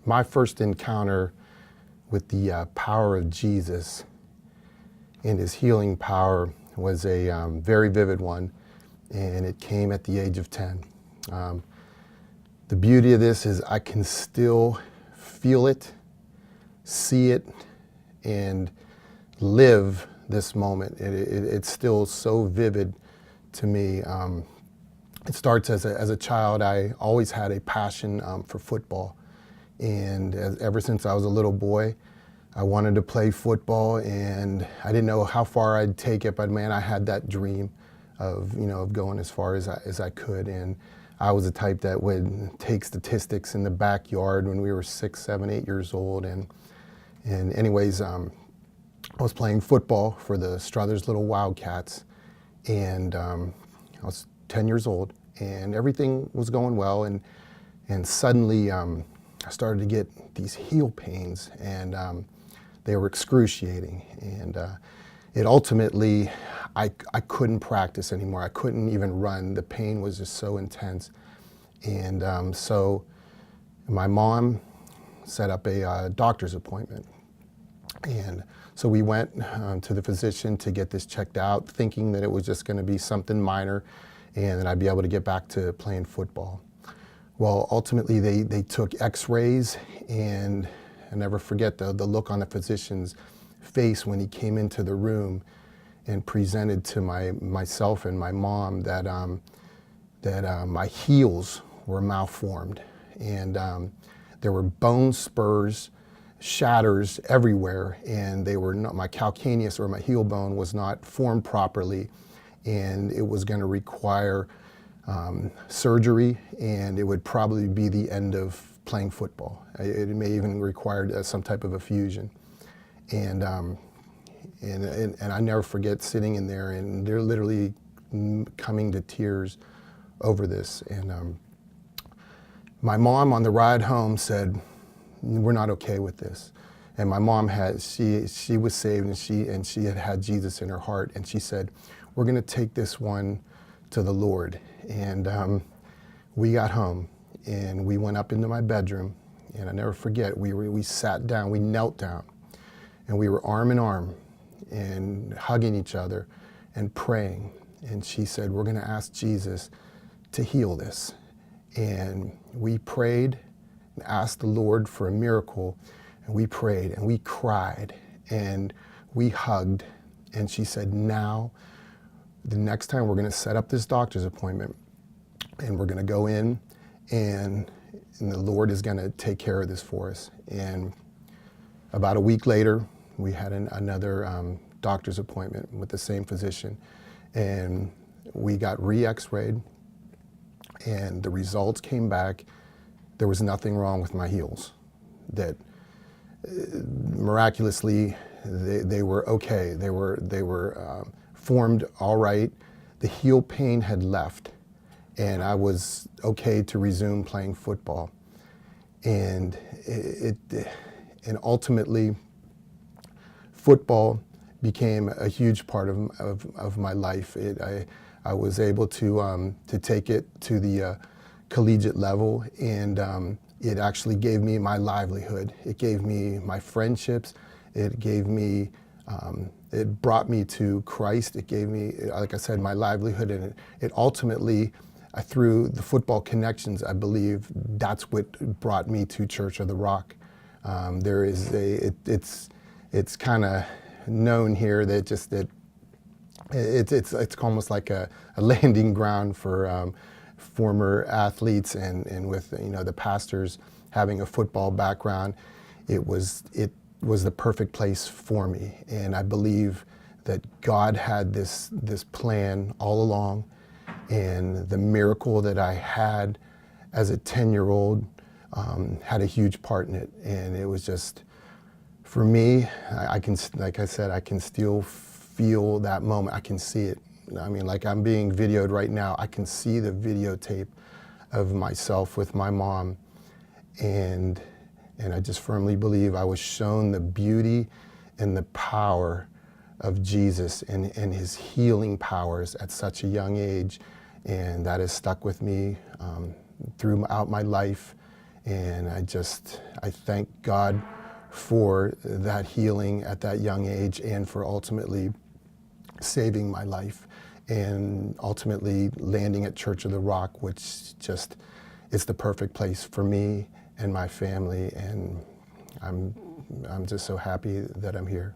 My first encounter with the power of Jesus and his healing power was a very vivid one, and it came at the age of 10. The beauty of this is I can still feel it, see it, and live this moment. It's still so vivid to me. It starts as a child. I always had a passion for football. And ever since I was a little boy, I wanted to play football, and I didn't know how far I'd take it, but man, I had that dream of going as far as I could. And I was the type that would take statistics in the backyard when we were 6, 7, 8 years old. And anyways, I was playing football for the Struthers Little Wildcats, and I was 10 years old, and everything was going well, and suddenly I started to get these heel pains, and they were excruciating, and it ultimately, I couldn't practice anymore. I couldn't even run. The pain was just so intense, and so my mom set up a doctor's appointment, and so we went to the physician to get this checked out, thinking that it was just going to be something minor, and then I'd be able to get back to playing football. Well, ultimately, they took x-rays, and I never forget the look on the physician's face when he came into the room and presented to myself and my mom that my heels were malformed, and there were bone spurs, shatters everywhere, and they were not, my calcaneus or my heel bone was not formed properly, and it was going to require surgery, and it would probably be the end of playing football. It may even require some type of a fusion, and I never forget sitting in there, and they're literally coming to tears over this. And my mom on the ride home said, "We're not okay with this." And my mom she was saved, and she had Jesus in her heart, and she said, "We're going to take this one to the Lord." And we got home, and we went up into my bedroom, and I never forget, we sat down, we knelt down, and we were arm in arm and hugging each other and praying. And she said, "We're going to ask Jesus to heal this." And we prayed and asked the Lord for a miracle, and we prayed and we cried and we hugged. And she said, "Now, the next time we're going to set up this doctor's appointment, and we're going to go in, and the Lord is going to take care of this for us." And about a week later, we had another doctor's appointment with the same physician, and we got re-x-rayed, and the results came back. There was nothing wrong with my heels. That miraculously, they were okay. They were formed all right. The heel pain had left, and I was okay to resume playing football. And and ultimately, football became a huge part of my life. I was able to take it to the collegiate level, and it actually gave me my livelihood. It gave me my friendships. It gave me, it brought me to Christ. It gave me, like I said, my livelihood, and it ultimately, through the football connections, I believe that's what brought me to Church of the Rock. There is it's kind of known here that it's almost like a landing ground for former athletes, and with the pastors having a football background, it was the perfect place for me. And I believe that God had this plan all along, and the miracle that I had as a 10-year-old had a huge part in it. And it was just, for me, I can, like I said, I can still feel that moment. I can see it. I mean, like I'm being videoed right now. I can see the videotape of myself with my mom, and I just firmly believe I was shown the beauty and the power of Jesus and his healing powers at such a young age, and that has stuck with me throughout my life. And I thank God for that healing at that young age and for ultimately saving my life and ultimately landing at Church of the Rock, which just is the perfect place for me and my family. And I'm just so happy that I'm here.